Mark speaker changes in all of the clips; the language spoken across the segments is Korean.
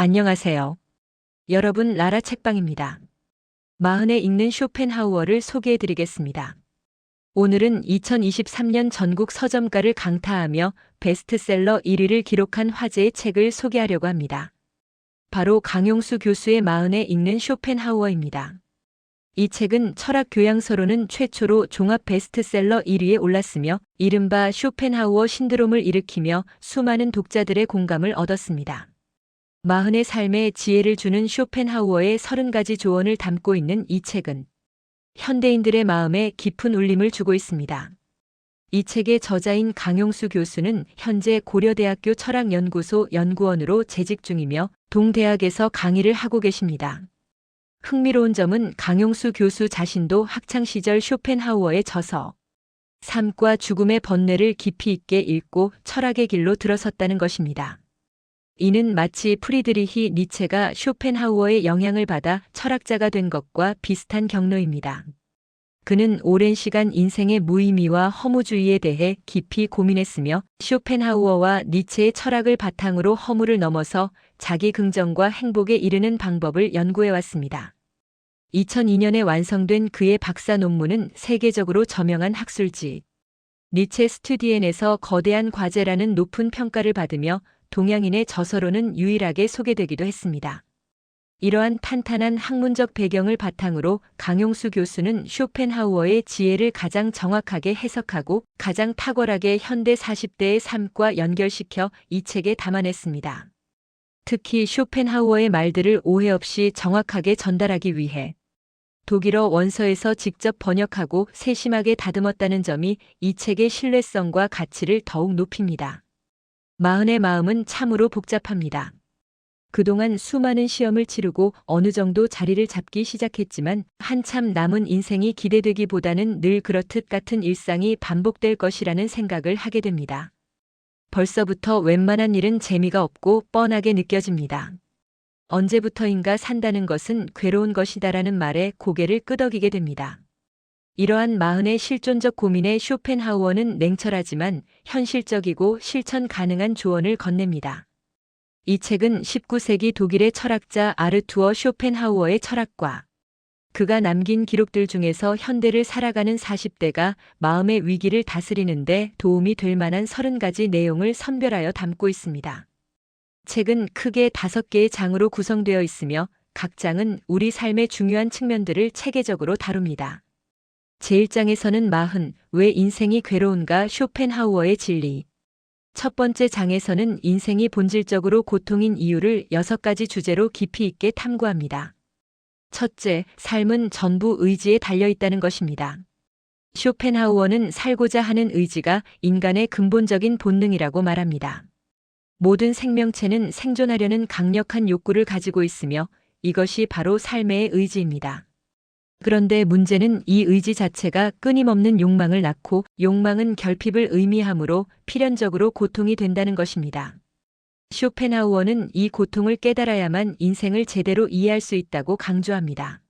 Speaker 1: 안녕하세요. 여러분, 라라 책방입니다. 마흔에 읽는 쇼펜하우어를 소개해 드리겠습니다. 오늘은 2023년 전국 서점가를 강타하며 베스트셀러 1위를 기록한 화제의 책을 소개하려고 합니다. 바로 강용수 교수의 마흔에 읽는 쇼펜하우어입니다. 이 책은 철학 교양서로는 최초로 종합 베스트셀러 1위에 올랐으며 이른바 쇼펜하우어 신드롬을 일으키며 수많은 독자들의 공감을 얻었습니다. 마흔의 삶에 지혜를 주는 쇼펜하우어의 30가지 조언을 담고 있는 이 책은 현대인들의 마음에 깊은 울림을 주고 있습니다. 이 책의 저자인 강용수 교수는 현재 고려대학교 철학연구소 연구원으로 재직 중이며 동대학에서 강의를 하고 계십니다. 흥미로운 점은 강용수 교수 자신도 학창시절 쇼펜하우어의 저서 삶과 죽음의 번뇌를 깊이 있게 읽고 철학의 길로 들어섰다는 것입니다. 이는 마치 프리드리히 니체가 쇼펜하우어의 영향을 받아 철학자가 된 것과 비슷한 경로입니다. 그는 오랜 시간 인생의 무의미와 허무주의에 대해 깊이 고민했으며 쇼펜하우어와 니체의 철학을 바탕으로 허무를 넘어서 자기 긍정과 행복에 이르는 방법을 연구해왔습니다. 2002년에 완성된 그의 박사 논문은 세계적으로 저명한 학술지 니체 스튜디엔에서 거대한 과제라는 높은 평가를 받으며 동양인의 저서로는 유일하게 소개되기도 했습니다. 이러한 탄탄한 학문적 배경을 바탕으로 강용수 교수는 쇼펜하우어의 지혜를 가장 정확하게 해석하고 가장 탁월하게 현대 40대의 삶과 연결시켜 이 책에 담아냈습니다. 특히 쇼펜하우어의 말들을 오해 없이 정확하게 전달하기 위해 독일어 원서에서 직접 번역하고 세심하게 다듬었다는 점이 이 책의 신뢰성과 가치를 더욱 높입니다. 마흔의 마음은 참으로 복잡합니다. 그동안 수많은 시험을 치르고 어느 정도 자리를 잡기 시작했지만 한참 남은 인생이 기대되기보다는 늘 그렇듯 같은 일상이 반복될 것이라는 생각을 하게 됩니다. 벌써부터 웬만한 일은 재미가 없고 뻔하게 느껴집니다. 언제부터인가 산다는 것은 괴로운 것이다라는 말에 고개를 끄덕이게 됩니다. 이러한 마흔의 실존적 고민에 쇼펜하우어는 냉철하지만 현실적이고 실천 가능한 조언을 건넵니다. 이 책은 19세기 독일의 철학자 아르투어 쇼펜하우어의 철학과 그가 남긴 기록들 중에서 현대를 살아가는 40대가 마음의 위기를 다스리는 데 도움이 될 만한 30가지 내용을 선별하여 담고 있습니다. 책은 크게 5개의 장으로 구성되어 있으며 각 장은 우리 삶의 중요한 측면들을 체계적으로 다룹니다. 제1장에서는 마흔, 왜 인생이 괴로운가 쇼펜하우어의 진리. 첫 번째 장에서는 인생이 본질적으로 고통인 이유를 6가지 주제로 깊이 있게 탐구합니다. 첫째, 삶은 전부 의지에 달려있다는 것입니다. 쇼펜하우어는 살고자 하는 의지가 인간의 근본적인 본능이라고 말합니다. 모든 생명체는 생존하려는 강력한 욕구를 가지고 있으며 이것이 바로 삶의 의지입니다. 그런데 문제는 이 의지 자체가 끊임없는 욕망을 낳고 욕망은 결핍을 의미하므로 필연적으로 고통이 된다는 것입니다. 쇼펜하우어는 이 고통을 깨달아야만 인생을 제대로 이해할 수 있다고 강조합니다.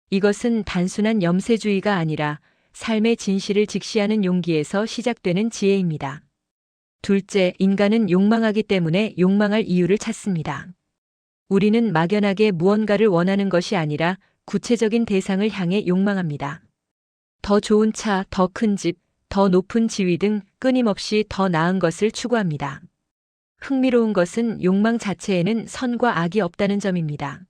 Speaker 1: 이것은 단순한 염세주의가 아니라 삶의 진실을 직시하는 용기에서 시작되는 지혜입니다. 둘째, 인간은 욕망하기 때문에 욕망할 이유를 찾습니다. 우리는 막연하게 무언가를 원하는 것이 아니라 구체적인 대상을 향해 욕망합니다. 더 좋은 차, 더 큰 집, 더 높은 지위 등 끊임없이 더 나은 것을 추구합니다. 흥미로운 것은 욕망 자체에는 선과 악이 없다는 점입니다.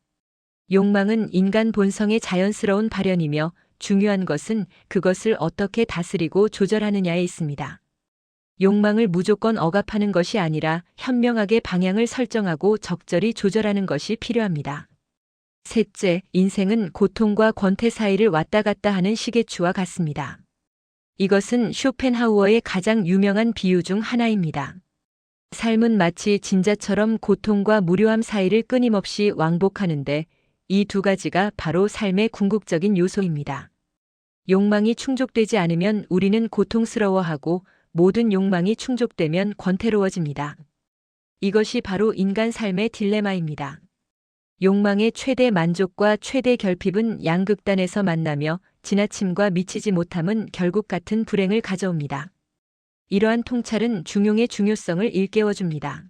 Speaker 1: 욕망은 인간 본성의 자연스러운 발현이며 중요한 것은 그것을 어떻게 다스리고 조절하느냐에 있습니다. 욕망을 무조건 억압하는 것이 아니라 현명하게 방향을 설정하고 적절히 조절하는 것이 필요합니다. 셋째, 인생은 고통과 권태 사이를 왔다 갔다 하는 시계추와 같습니다. 이것은 쇼펜하우어의 가장 유명한 비유 중 하나입니다. 삶은 마치 진자처럼 고통과 무료함 사이를 끊임없이 왕복하는데 이 2가지가 바로 삶의 궁극적인 요소입니다. 욕망이 충족되지 않으면 우리는 고통스러워하고 모든 욕망이 충족되면 권태로워집니다. 이것이 바로 인간 삶의 딜레마입니다. 욕망의 최대 만족과 최대 결핍은 양극단에서 만나며 지나침과 미치지 못함은 결국 같은 불행을 가져옵니다. 이러한 통찰은 중용의 중요성을 일깨워줍니다.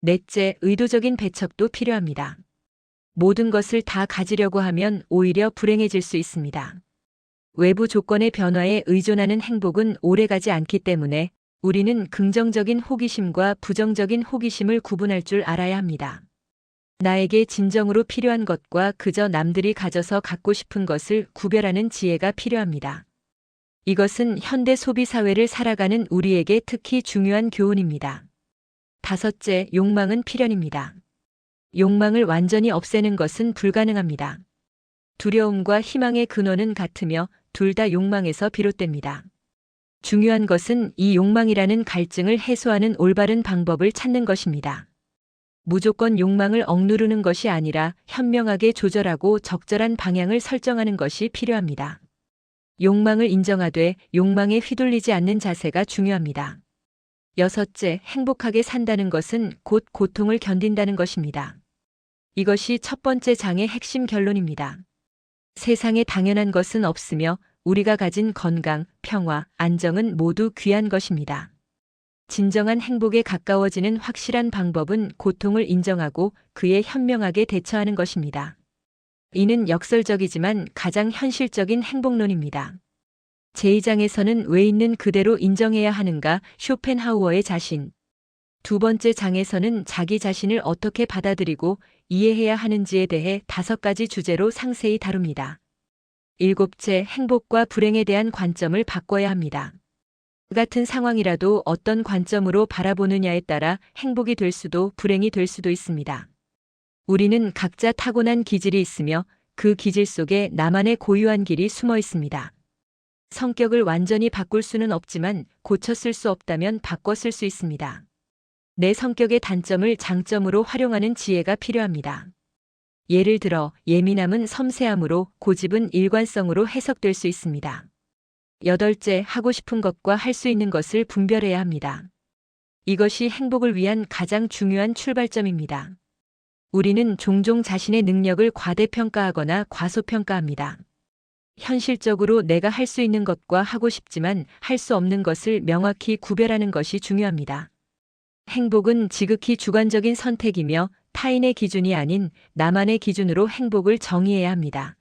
Speaker 1: 넷째, 의도적인 배척도 필요합니다. 모든 것을 다 가지려고 하면 오히려 불행해질 수 있습니다. 외부 조건의 변화에 의존하는 행복은 오래가지 않기 때문에 우리는 긍정적인 호기심과 부정적인 호기심을 구분할 줄 알아야 합니다. 나에게 진정으로 필요한 것과 그저 남들이 가져서 갖고 싶은 것을 구별하는 지혜가 필요합니다. 이것은 현대 소비 사회를 살아가는 우리에게 특히 중요한 교훈입니다. 다섯째, 욕망은 필연입니다. 욕망을 완전히 없애는 것은 불가능합니다. 두려움과 희망의 근원은 같으며 둘 다 욕망에서 비롯됩니다. 중요한 것은 이 욕망이라는 갈증을 해소하는 올바른 방법을 찾는 것입니다. 무조건 욕망을 억누르는 것이 아니라 현명하게 조절하고 적절한 방향을 설정하는 것이 필요합니다. 욕망을 인정하되 욕망에 휘둘리지 않는 자세가 중요합니다. 여섯째, 행복하게 산다는 것은 곧 고통을 견딘다는 것입니다. 이것이 첫 번째 장의 핵심 결론입니다. 세상에 당연한 것은 없으며 우리가 가진 건강, 평화, 안정은 모두 귀한 것입니다. 진정한 행복에 가까워지는 확실한 방법은 고통을 인정하고 그에 현명하게 대처하는 것입니다. 이는 역설적이지만 가장 현실적인 행복론입니다. 제2장에서는 왜 있는 그대로 인정해야 하는가, 쇼펜하우어의 자신. 두 번째 장에서는 자기 자신을 어떻게 받아들이고 이해해야 하는지에 대해 5가지 주제로 상세히 다룹니다. 일곱째, 행복과 불행에 대한 관점을 바꿔야 합니다. 같은 상황이라도 어떤 관점으로 바라보느냐에 따라 행복이 될 수도 불행이 될 수도 있습니다. 우리는 각자 타고난 기질이 있으며 그 기질 속에 나만의 고유한 길이 숨어 있습니다. 성격을 완전히 바꿀 수는 없지만 고쳤을 수 없다면 바꿔 쓸 수 있습니다. 내 성격의 단점을 장점으로 활용하는 지혜가 필요합니다. 예를 들어 예민함은 섬세함으로, 고집은 일관성으로 해석될 수 있습니다. 여덟째, 하고 싶은 것과 할 수 있는 것을 분별해야 합니다. 이것이 행복을 위한 가장 중요한 출발점입니다. 우리는 종종 자신의 능력을 과대평가하거나 과소평가합니다. 현실적으로 내가 할 수 있는 것과 하고 싶지만 할 수 없는 것을 명확히 구별하는 것이 중요합니다. 행복은 지극히 주관적인 선택이며 타인의 기준이 아닌 나만의 기준으로 행복을 정의해야 합니다.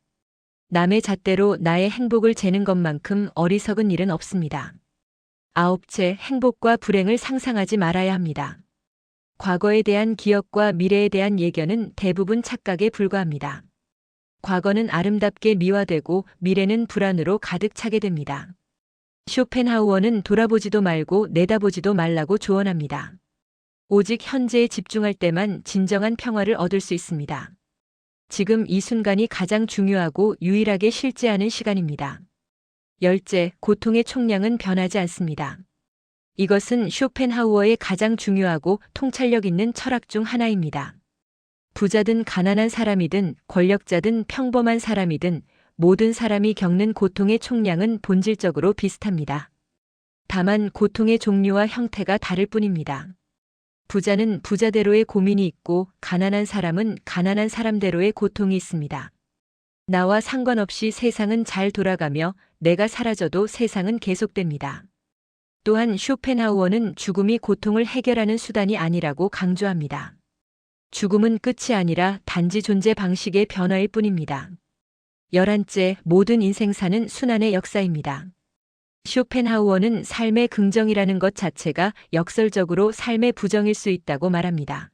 Speaker 1: 남의 잣대로 나의 행복을 재는 것만큼 어리석은 일은 없습니다. 아홉째, 행복과 불행을 상상하지 말아야 합니다. 과거에 대한 기억과 미래에 대한 예견은 대부분 착각에 불과합니다. 과거는 아름답게 미화되고 미래는 불안으로 가득 차게 됩니다. 쇼펜하우어는 돌아보지도 말고 내다보지도 말라고 조언합니다. 오직 현재에 집중할 때만 진정한 평화를 얻을 수 있습니다. 지금 이 순간이 가장 중요하고 유일하게 실제하는 시간입니다. 열째, 고통의 총량은 변하지 않습니다. 이것은 쇼펜하우어의 가장 중요하고 통찰력 있는 철학 중 하나입니다. 부자든 가난한 사람이든 권력자든 평범한 사람이든 모든 사람이 겪는 고통의 총량은 본질적으로 비슷합니다. 다만 고통의 종류와 형태가 다를 뿐입니다. 부자는 부자대로의 고민이 있고 가난한 사람은 가난한 사람대로의 고통이 있습니다. 나와 상관없이 세상은 잘 돌아가며 내가 사라져도 세상은 계속됩니다. 또한 쇼펜하우어는 죽음이 고통을 해결하는 수단이 아니라고 강조합니다. 죽음은 끝이 아니라 단지 존재 방식의 변화일 뿐입니다. 11째, 모든 인생사는 순환의 역사입니다. 쇼펜하우어는 삶의 긍정이라는 것 자체가 역설적으로 삶의 부정일 수 있다고 말합니다.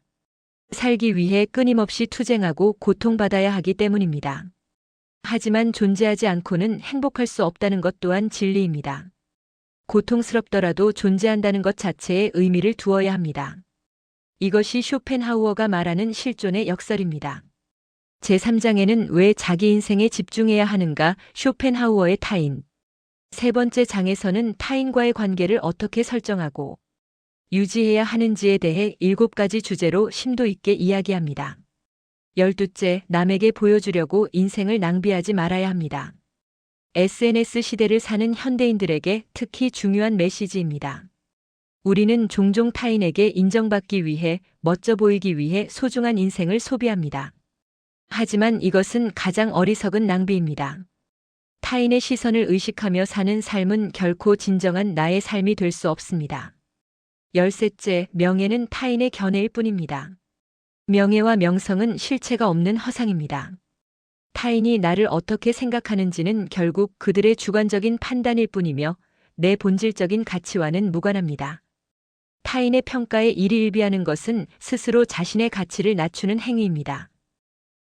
Speaker 1: 살기 위해 끊임없이 투쟁하고 고통받아야 하기 때문입니다. 하지만 존재하지 않고는 행복할 수 없다는 것 또한 진리입니다. 고통스럽더라도 존재한다는 것 자체에 의미를 두어야 합니다. 이것이 쇼펜하우어가 말하는 실존의 역설입니다. 제3장에는 왜 자기 인생에 집중해야 하는가, 쇼펜하우어의 타인. 세 번째 장에서는 타인과의 관계를 어떻게 설정하고 유지해야 하는지에 대해 7가지 주제로 심도 있게 이야기합니다. 12째, 남에게 보여주려고 인생을 낭비하지 말아야 합니다. SNS 시대를 사는 현대인들에게 특히 중요한 메시지입니다. 우리는 종종 타인에게 인정받기 위해, 멋져 보이기 위해 소중한 인생을 소비합니다. 하지만 이것은 가장 어리석은 낭비입니다. 타인의 시선을 의식하며 사는 삶은 결코 진정한 나의 삶이 될 수 없습니다. 13째, 명예는 타인의 견해일 뿐입니다. 명예와 명성은 실체가 없는 허상입니다. 타인이 나를 어떻게 생각하는지는 결국 그들의 주관적인 판단일 뿐이며 내 본질적인 가치와는 무관합니다. 타인의 평가에 일희일비하는 것은 스스로 자신의 가치를 낮추는 행위입니다.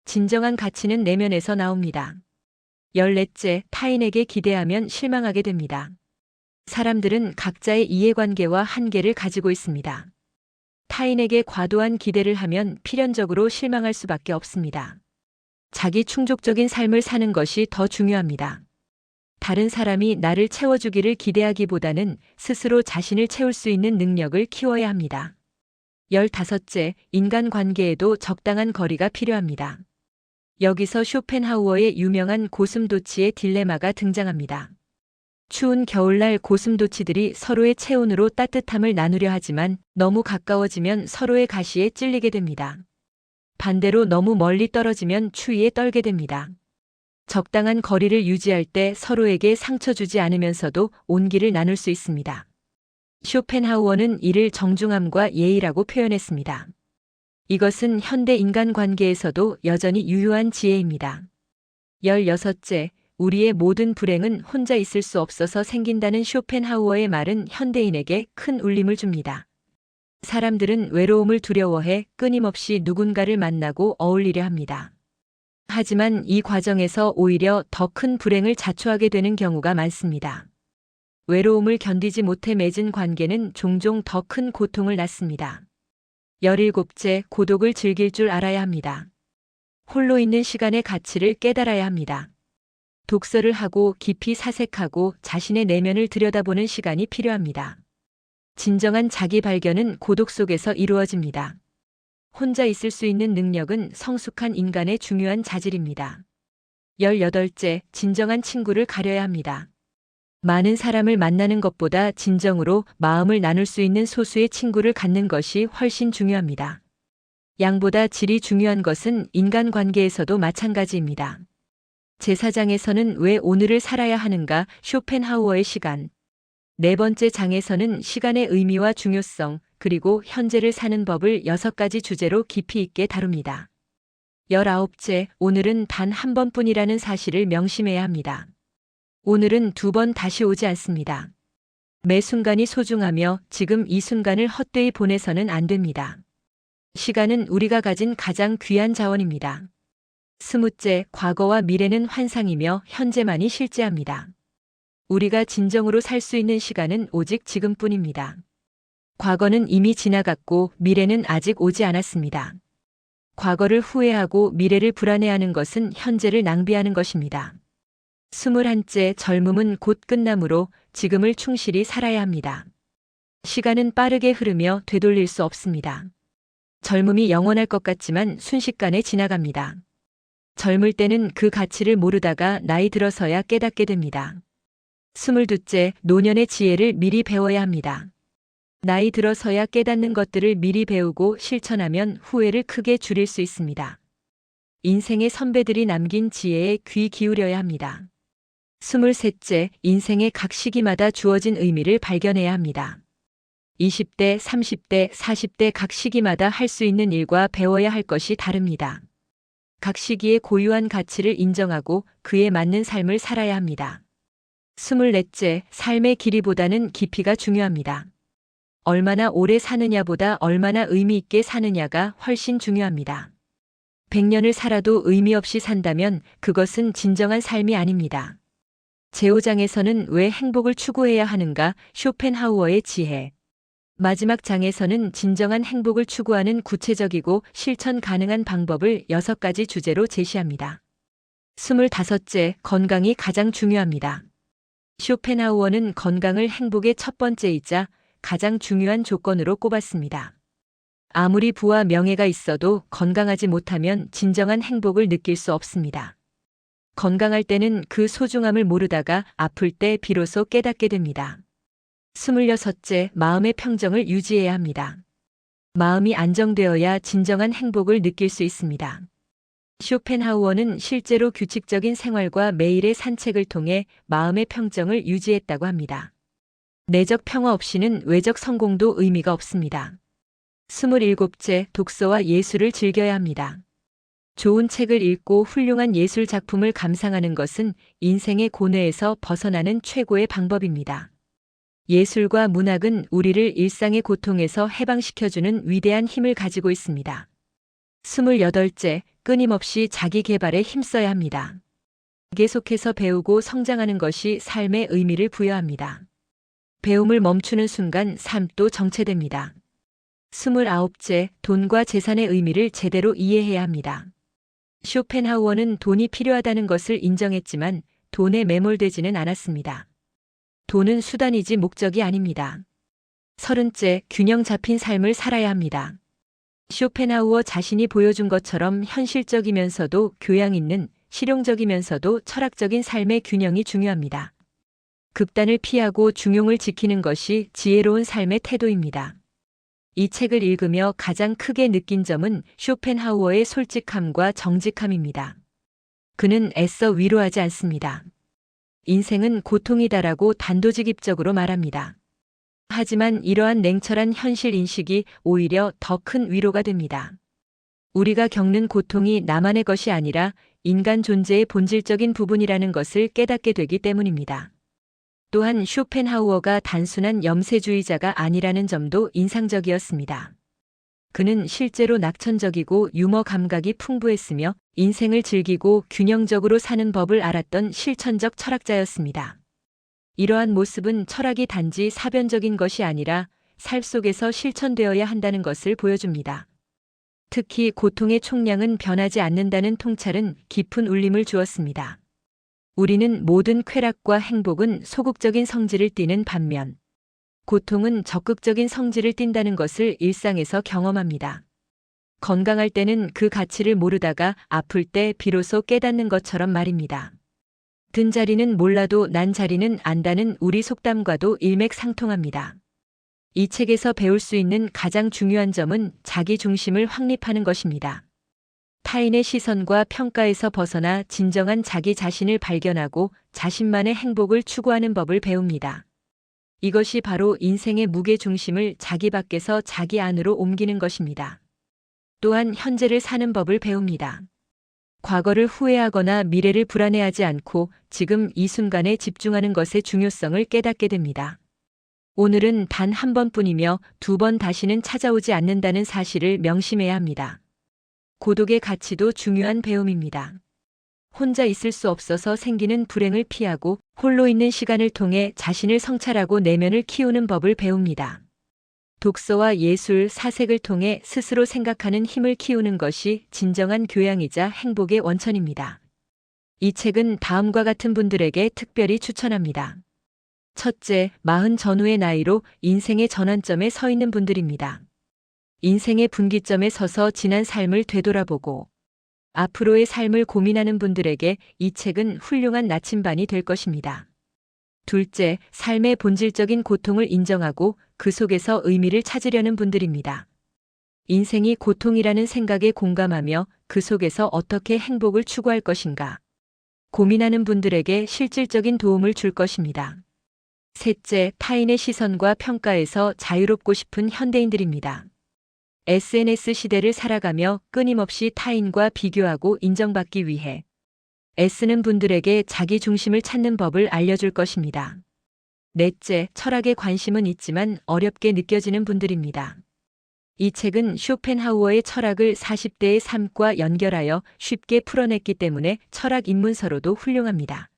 Speaker 1: 진정한 가치는 내면에서 나옵니다. 14째, 타인에게 기대하면 실망하게 됩니다. 사람들은 각자의 이해관계와 한계를 가지고 있습니다. 타인에게 과도한 기대를 하면 필연적으로 실망할 수밖에 없습니다. 자기 충족적인 삶을 사는 것이 더 중요합니다. 다른 사람이 나를 채워주기를 기대하기보다는 스스로 자신을 채울 수 있는 능력을 키워야 합니다. 15째, 인간관계에도 적당한 거리가 필요합니다. 여기서 쇼펜하우어의 유명한 고슴도치의 딜레마가 등장합니다. 추운 겨울날 고슴도치들이 서로의 체온으로 따뜻함을 나누려 하지만 너무 가까워지면 서로의 가시에 찔리게 됩니다. 반대로 너무 멀리 떨어지면 추위에 떨게 됩니다. 적당한 거리를 유지할 때 서로에게 상처 주지 않으면서도 온기를 나눌 수 있습니다. 쇼펜하우어는 이를 정중함과 예의라고 표현했습니다. 이것은 현대 인간관계에서도 여전히 유효한 지혜입니다. 16째, 우리의 모든 불행은 혼자 있을 수 없어서 생긴다는 쇼펜하우어의 말은 현대인에게 큰 울림을 줍니다. 사람들은 외로움을 두려워해 끊임없이 누군가를 만나고 어울리려 합니다. 하지만 이 과정에서 오히려 더 큰 불행을 자초하게 되는 경우가 많습니다. 외로움을 견디지 못해 맺은 관계는 종종 더 큰 고통을 낳습니다. 17째, 고독을 즐길 줄 알아야 합니다. 홀로 있는 시간의 가치를 깨달아야 합니다. 독서를 하고 깊이 사색하고 자신의 내면을 들여다보는 시간이 필요합니다. 진정한 자기 발견은 고독 속에서 이루어집니다. 혼자 있을 수 있는 능력은 성숙한 인간의 중요한 자질입니다. 18째, 진정한 친구를 가려야 합니다. 많은 사람을 만나는 것보다 진정으로 마음을 나눌 수 있는 소수의 친구를 갖는 것이 훨씬 중요합니다. 양보다 질이 중요한 것은 인간관계에서도 마찬가지입니다. 제4장에서는 왜 오늘을 살아야 하는가, 쇼펜하우어의 시간. 4번째 장에서는 시간의 의미와 중요성, 그리고 현재를 사는 법을 6가지 주제로 깊이 있게 다룹니다. 19째, 오늘은 단 한 번뿐이라는 사실을 명심해야 합니다. 오늘은 2번 다시 오지 않습니다. 매 순간이 소중하며 지금 이 순간을 헛되이 보내서는 안 됩니다. 시간은 우리가 가진 가장 귀한 자원입니다. 20째, 과거와 미래는 환상이며 현재만이 실제합니다. 우리가 진정으로 살 수 있는 시간은 오직 지금뿐입니다. 과거는 이미 지나갔고 미래는 아직 오지 않았습니다. 과거를 후회하고 미래를 불안해하는 것은 현재를 낭비하는 것입니다. 21째, 젊음은 곧 끝나므로 지금을 충실히 살아야 합니다. 시간은 빠르게 흐르며 되돌릴 수 없습니다. 젊음이 영원할 것 같지만 순식간에 지나갑니다. 젊을 때는 그 가치를 모르다가 나이 들어서야 깨닫게 됩니다. 22째, 노년의 지혜를 미리 배워야 합니다. 나이 들어서야 깨닫는 것들을 미리 배우고 실천하면 후회를 크게 줄일 수 있습니다. 인생의 선배들이 남긴 지혜에 귀 기울여야 합니다. 23째, 인생의 각 시기마다 주어진 의미를 발견해야 합니다. 20대, 30대, 40대 각 시기마다 할 수 있는 일과 배워야 할 것이 다릅니다. 각 시기의 고유한 가치를 인정하고 그에 맞는 삶을 살아야 합니다. 24째, 삶의 길이보다는 깊이가 중요합니다. 얼마나 오래 사느냐보다 얼마나 의미 있게 사느냐가 훨씬 중요합니다. 100년을 살아도 의미 없이 산다면 그것은 진정한 삶이 아닙니다. 제5장에서는 왜 행복을 추구해야 하는가, 쇼펜하우어의 지혜. 마지막 장에서는 진정한 행복을 추구하는 구체적이고 실천 가능한 방법을 6가지 주제로 제시합니다. 25째, 건강이 가장 중요합니다. 쇼펜하우어는 건강을 행복의 첫 번째이자 가장 중요한 조건으로 꼽았습니다. 아무리 부와 명예가 있어도 건강하지 못하면 진정한 행복을 느낄 수 없습니다. 건강할 때는 그 소중함을 모르다가 아플 때 비로소 깨닫게 됩니다. 26째, 마음의 평정을 유지해야 합니다. 마음이 안정되어야 진정한 행복을 느낄 수 있습니다. 쇼펜하우어는 실제로 규칙적인 생활과 매일의 산책을 통해 마음의 평정을 유지했다고 합니다. 내적 평화 없이는 외적 성공도 의미가 없습니다. 27째, 독서와 예술을 즐겨야 합니다. 좋은 책을 읽고 훌륭한 예술 작품을 감상하는 것은 인생의 고뇌에서 벗어나는 최고의 방법입니다. 예술과 문학은 우리를 일상의 고통에서 해방시켜주는 위대한 힘을 가지고 있습니다. 28째, 끊임없이 자기 개발에 힘써야 합니다. 계속해서 배우고 성장하는 것이 삶의 의미를 부여합니다. 배움을 멈추는 순간 삶도 정체됩니다. 29째, 돈과 재산의 의미를 제대로 이해해야 합니다. 쇼펜하우어는 돈이 필요하다는 것을 인정했지만 돈에 매몰되지는 않았습니다. 돈은 수단이지 목적이 아닙니다. 30째, 균형 잡힌 삶을 살아야 합니다. 쇼펜하우어 자신이 보여준 것처럼 현실적이면서도 교양 있는, 실용적이면서도 철학적인 삶의 균형이 중요합니다. 극단을 피하고 중용을 지키는 것이 지혜로운 삶의 태도입니다. 이 책을 읽으며 가장 크게 느낀 점은 쇼펜하우어의 솔직함과 정직함입니다. 그는 애써 위로하지 않습니다. 인생은 고통이다라고 단도직입적으로 말합니다. 하지만 이러한 냉철한 현실 인식이 오히려 더 큰 위로가 됩니다. 우리가 겪는 고통이 나만의 것이 아니라 인간 존재의 본질적인 부분이라는 것을 깨닫게 되기 때문입니다. 또한 쇼펜하우어가 단순한 염세주의자가 아니라는 점도 인상적이었습니다. 그는 실제로 낙천적이고 유머 감각이 풍부했으며 인생을 즐기고 균형적으로 사는 법을 알았던 실천적 철학자였습니다. 이러한 모습은 철학이 단지 사변적인 것이 아니라 삶 속에서 실천되어야 한다는 것을 보여줍니다. 특히 고통의 총량은 변하지 않는다는 통찰은 깊은 울림을 주었습니다. 우리는 모든 쾌락과 행복은 소극적인 성질을 띠는 반면 고통은 적극적인 성질을 띈다는 것을 일상에서 경험합니다. 건강할 때는 그 가치를 모르다가 아플 때 비로소 깨닫는 것처럼 말입니다. 든 자리는 몰라도 난 자리는 안다는 우리 속담과도 일맥상통합니다. 이 책에서 배울 수 있는 가장 중요한 점은 자기 중심을 확립하는 것입니다. 타인의 시선과 평가에서 벗어나 진정한 자기 자신을 발견하고 자신만의 행복을 추구하는 법을 배웁니다. 이것이 바로 인생의 무게 중심을 자기 밖에서 자기 안으로 옮기는 것입니다. 또한 현재를 사는 법을 배웁니다. 과거를 후회하거나 미래를 불안해하지 않고 지금 이 순간에 집중하는 것의 중요성을 깨닫게 됩니다. 오늘은 단 한 번뿐이며 두 번 다시는 찾아오지 않는다는 사실을 명심해야 합니다. 고독의 가치도 중요한 배움입니다. 혼자 있을 수 없어서 생기는 불행을 피하고 홀로 있는 시간을 통해 자신을 성찰하고 내면을 키우는 법을 배웁니다. 독서와 예술, 사색을 통해 스스로 생각하는 힘을 키우는 것이 진정한 교양이자 행복의 원천입니다. 이 책은 다음과 같은 분들에게 특별히 추천합니다. 첫째, 40 전후의 나이로 인생의 전환점에 서 있는 분들입니다. 인생의 분기점에 서서 지난 삶을 되돌아보고 앞으로의 삶을 고민하는 분들에게 이 책은 훌륭한 나침반이 될 것입니다. 둘째, 삶의 본질적인 고통을 인정하고 그 속에서 의미를 찾으려는 분들입니다. 인생이 고통이라는 생각에 공감하며 그 속에서 어떻게 행복을 추구할 것인가 고민하는 분들에게 실질적인 도움을 줄 것입니다. 셋째, 타인의 시선과 평가에서 자유롭고 싶은 현대인들입니다. SNS 시대를 살아가며 끊임없이 타인과 비교하고 인정받기 위해 애쓰는 분들에게 자기 중심을 찾는 법을 알려줄 것입니다. 넷째, 철학에 관심은 있지만 어렵게 느껴지는 분들입니다. 이 책은 쇼펜하우어의 철학을 40대의 삶과 연결하여 쉽게 풀어냈기 때문에 철학 입문서로도 훌륭합니다.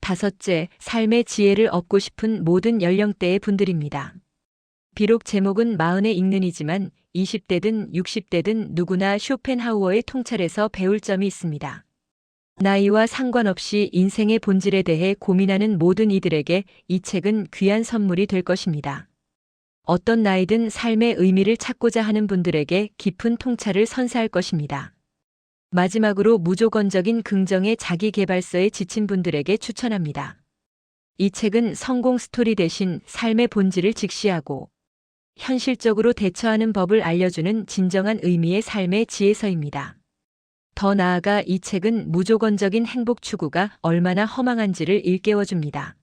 Speaker 1: 다섯째, 삶의 지혜를 얻고 싶은 모든 연령대의 분들입니다. 비록 제목은 40에 읽는이지만 20대든 60대든 누구나 쇼펜하우어의 통찰에서 배울 점이 있습니다. 나이와 상관없이 인생의 본질에 대해 고민하는 모든 이들에게 이 책은 귀한 선물이 될 것입니다. 어떤 나이든 삶의 의미를 찾고자 하는 분들에게 깊은 통찰을 선사할 것입니다. 마지막으로 무조건적인 긍정의 자기계발서에 지친 분들에게 추천합니다. 이 책은 성공 스토리 대신 삶의 본질을 직시하고 현실적으로 대처하는 법을 알려주는 진정한 의미의 삶의 지혜서입니다. 더 나아가 이 책은 무조건적인 행복 추구가 얼마나 허망한지를 일깨워줍니다.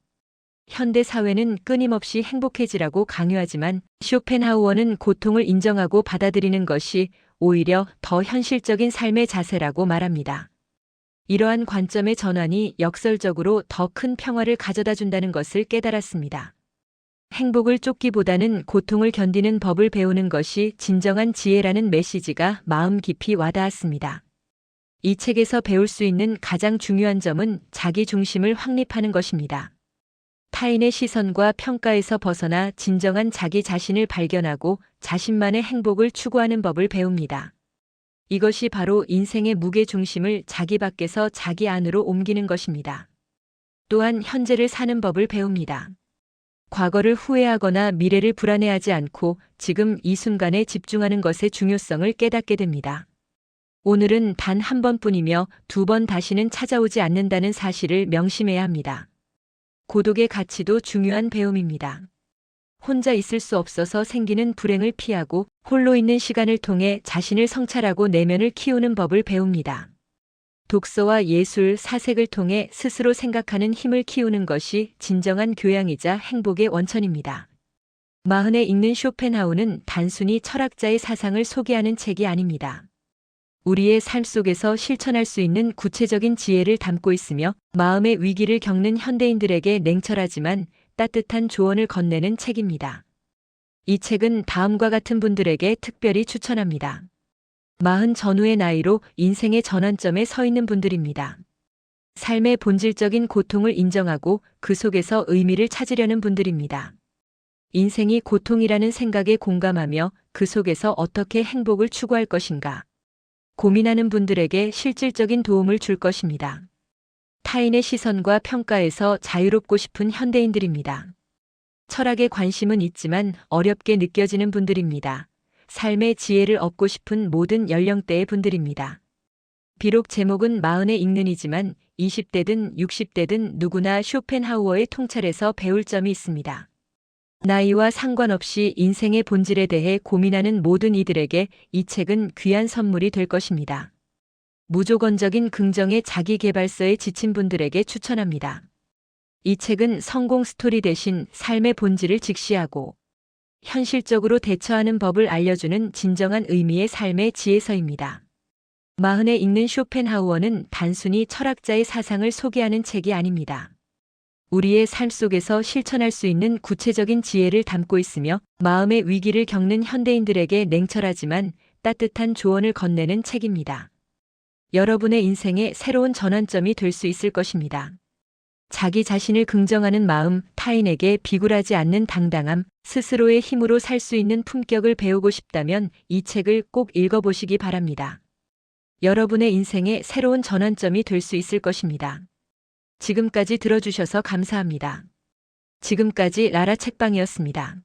Speaker 1: 현대 사회는 끊임없이 행복해지라고 강요하지만 쇼펜하우어는 고통을 인정하고 받아들이는 것이 오히려 더 현실적인 삶의 자세라고 말합니다. 이러한 관점의 전환이 역설적으로 더 큰 평화를 가져다 준다는 것을 깨달았습니다. 행복을 쫓기보다는 고통을 견디는 법을 배우는 것이 진정한 지혜라는 메시지가 마음 깊이 와닿았습니다. 이 책에서 배울 수 있는 가장 중요한 점은 자기 중심을 확립하는 것입니다. 타인의 시선과 평가에서 벗어나 진정한 자기 자신을 발견하고 자신만의 행복을 추구하는 법을 배웁니다. 이것이 바로 인생의 무게 중심을 자기 밖에서 자기 안으로 옮기는 것입니다. 또한 현재를 사는 법을 배웁니다. 과거를 후회하거나 미래를 불안해하지 않고 지금 이 순간에 집중하는 것의 중요성을 깨닫게 됩니다. 오늘은 단 한 번뿐이며 두 번 다시는 찾아오지 않는다는 사실을 명심해야 합니다. 고독의 가치도 중요한 배움입니다. 혼자 있을 수 없어서 생기는 불행을 피하고 홀로 있는 시간을 통해 자신을 성찰하고 내면을 키우는 법을 배웁니다. 독서와 예술, 사색을 통해 스스로 생각하는 힘을 키우는 것이 진정한 교양이자 행복의 원천입니다. 마흔에 읽는 쇼펜하우는 단순히 철학자의 사상을 소개하는 책이 아닙니다. 우리의 삶 속에서 실천할 수 있는 구체적인 지혜를 담고 있으며 마음의 위기를 겪는 현대인들에게 냉철하지만 따뜻한 조언을 건네는 책입니다. 이 책은 다음과 같은 분들에게 특별히 추천합니다. 40 전후의 나이로 인생의 전환점에 서 있는 분들입니다. 삶의 본질적인 고통을 인정하고 그 속에서 의미를 찾으려는 분들입니다. 인생이 고통이라는 생각에 공감하며 그 속에서 어떻게 행복을 추구할 것인가 고민하는 분들에게 실질적인 도움을 줄 것입니다. 타인의 시선과 평가에서 자유롭고 싶은 현대인들입니다. 철학에 관심은 있지만 어렵게 느껴지는 분들입니다. 삶의 지혜를 얻고 싶은 모든 연령대의 분들입니다. 비록 제목은 40에 읽는이지만 20대든 60대든 누구나 쇼펜하우어의 통찰에서 배울 점이 있습니다. 나이와 상관없이 인생의 본질에 대해 고민하는 모든 이들에게 이 책은 귀한 선물이 될 것입니다. 무조건적인 긍정의 자기계발서에 지친 분들에게 추천합니다. 이 책은 성공 스토리 대신 삶의 본질을 직시하고 현실적으로 대처하는 법을 알려주는 진정한 의미의 삶의 지혜서입니다. 40에 읽는 쇼펜하우어는 단순히 철학자의 사상을 소개하는 책이 아닙니다. 우리의 삶 속에서 실천할 수 있는 구체적인 지혜를 담고 있으며 마음의 위기를 겪는 현대인들에게 냉철하지만 따뜻한 조언을 건네는 책입니다. 여러분의 인생의 새로운 전환점이 될 수 있을 것입니다. 자기 자신을 긍정하는 마음, 타인에게 비굴하지 않는 당당함, 스스로의 힘으로 살 수 있는 품격을 배우고 싶다면 이 책을 꼭 읽어보시기 바랍니다. 여러분의 인생의 새로운 전환점이 될 수 있을 것입니다. 지금까지 들어주셔서 감사합니다. 지금까지 라라 책방이었습니다.